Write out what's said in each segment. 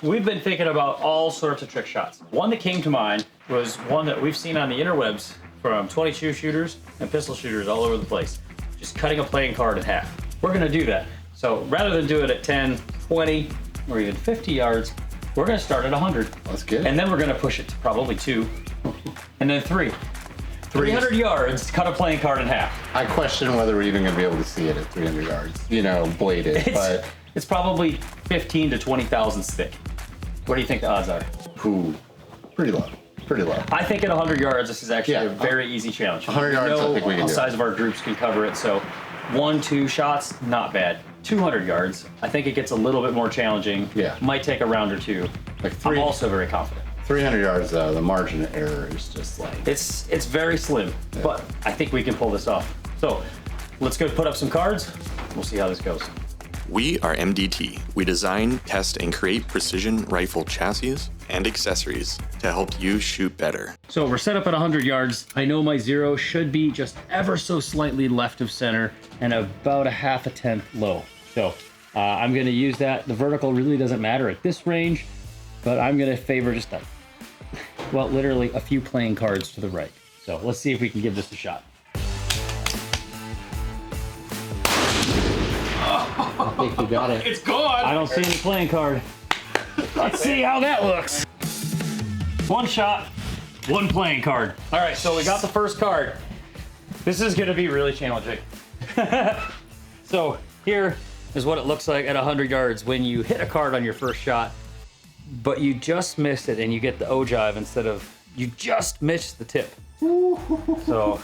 We've been thinking about all sorts of trick shots. One that came to mind was one that we've seen on the interwebs from 22 shooters and pistol shooters all over the place. Just cutting a playing card in half. We're gonna do that. So rather than do it at 10, 20, or even 50 yards, we're gonna start at 100. That's good. And then we're gonna push it to probably 2, and then 3. 300 yards, cut a playing card in half. I question whether we're even gonna be able to see it at 300 yards, you know, bladed, but. It's probably 15 to 20 thousandths thick. What do you think the odds are? Ooh, pretty low. Pretty low. I think at 100 yards, this is actually a very easy challenge. 100 yards, I think we can do it. The size of our groups can cover it, so 1, 2 shots, not bad. 200 yards, I think it gets a little bit more challenging. Yeah. Might take a round or two. I'm also very confident. 300 yards, though, the margin of error is just like... It's very slim, but I think we can pull this off. So let's go put up some cards. We'll see how this goes. We are MDT. We design, test, and create precision rifle chassis and accessories to help you shoot better. So we're set up at 100 yards. I know my zero should be just ever so slightly left of center and about a half a tenth low. So I'm gonna use that. The vertical really doesn't matter at this range, but I'm gonna favor just well, literally a few playing cards to the right. So let's see if we can give this a shot. I think you got it. It's gone. I don't see any playing card. Let's see how that looks. 1 shot, 1 playing card. All right, so we got the first card. This is gonna be really challenging. So here is what it looks like at 100 yards when you hit a card on your first shot, but you just missed it and you get the ogive instead of, you just missed the tip. So.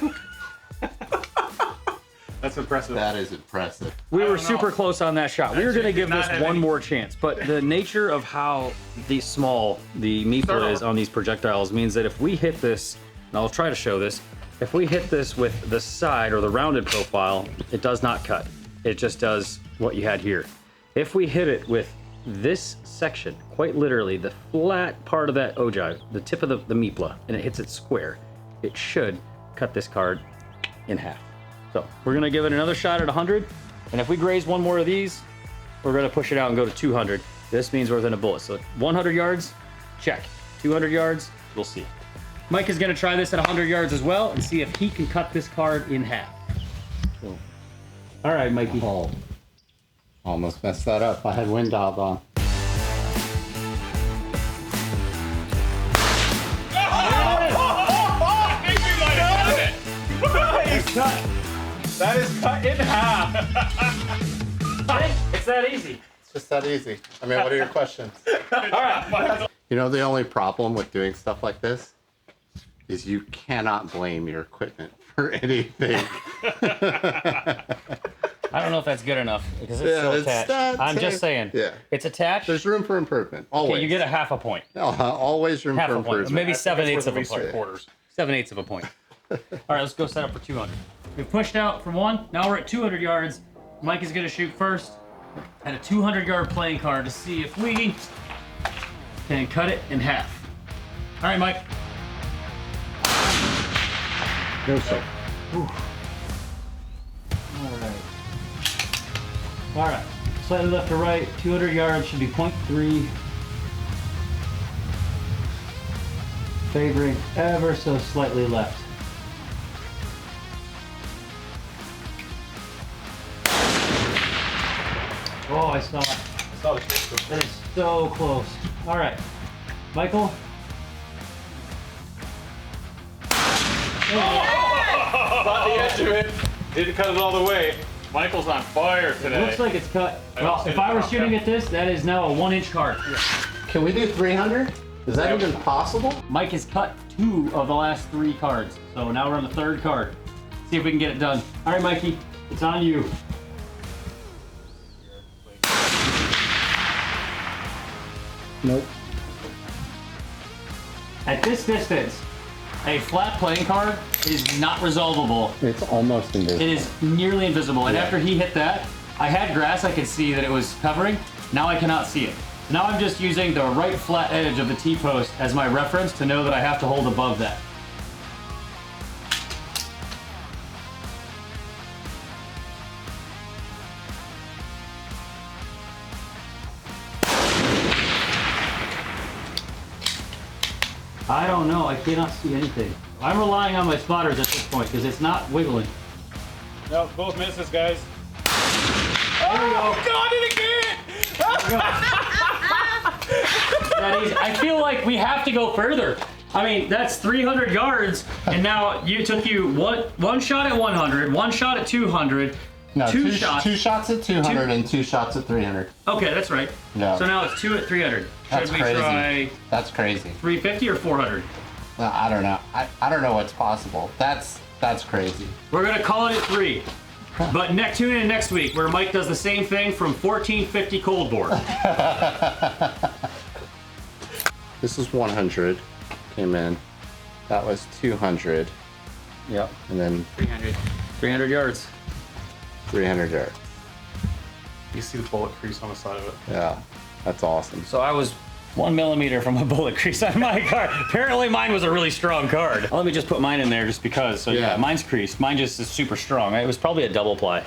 That's impressive. That is impressive. We were super close on that shot. We were going to give this one more chance, but the nature of how small the meeple is on these projectiles means that if we hit this, and I'll try to show this, if we hit this with the side or the rounded profile, it does not cut. It just does what you had here. If we hit it with this section, quite literally the flat part of that ogive, the tip of the meepla, and it hits it square, it should cut this card in half. So we're gonna give it another shot at 100, and if we graze one more of these, we're gonna push it out and go to 200. This means we're within a bullet. So 100 yards, check. 200 yards, we'll see. Mike is gonna try this at 100 yards as well and see if he can cut this card in half. So, all right, Mikey. Oh, almost messed that up. I had wind dialed on. Cut. That is cut in half. It's that easy. It's just that easy. I mean, what are your questions? All right. You know, the only problem with doing stuff like this is you cannot blame your equipment for anything. I don't know if that's good enough because it's so attached. I'm just saying. Yeah. It's attached. There's room for improvement. Always. Okay, you get a half a point. Always room Half for a point. improvement. Maybe 7/8 of a point. 7/8 of a point. All right, let's go set up for 200. We've pushed out from 1. Now we're at 200 yards. Mike is going to shoot first at a 200-yard playing card to see if we can cut it in half. All right, Mike. No, sir. All right. Slightly left to right. 200 yards should be 0.3. Favoring ever so slightly left. Oh, I saw it. That is so close. All right, Michael. Caught the edge of it. Didn't cut it all the way. Michael's on fire today. Looks like it's cut. Well, if I were shooting at this, that is now a 1-inch card. Can we do 300? Is that even possible? Mike has cut 2 of the last 3 cards, so now we're on the 3rd card. See if we can get it done. All right, Mikey, it's on you. Nope. At this distance, a flat playing card is not resolvable. It's almost invisible. It is nearly invisible. And after he hit that, I had grass I could see that it was covering. Now I cannot see it. Now I'm just using the right flat edge of the T-post as my reference to know that I have to hold above that. I don't know. I cannot see anything. I'm relying on my spotters at this point because it's not wiggling. No, both misses, guys. There we go. Got it again! That easy. I feel like we have to go further. I mean, that's 300 yards, and now it took you one shot at 100, one shot at 200, No, two shots. 2 shots at 200 and 2 shots at 300. Okay, that's right. Yeah. So now it's 2 at 300. That's Should we crazy. try That's crazy. 350 or 400? Well, I don't know. I don't know what's possible. That's crazy. We're gonna call it at 3. But tune in next week where Mike does the same thing from 1450 cold board. This is 100. Came in. That was 200. Yep. And then 300 yards. 300 yards. You see the bullet crease on the side of it. Yeah. That's awesome. So I was 1 millimeter from a bullet crease on my card. Apparently mine was a really strong card. Let me just put mine in there just because. So yeah, mine's creased. Mine just is super strong. It was probably a double ply.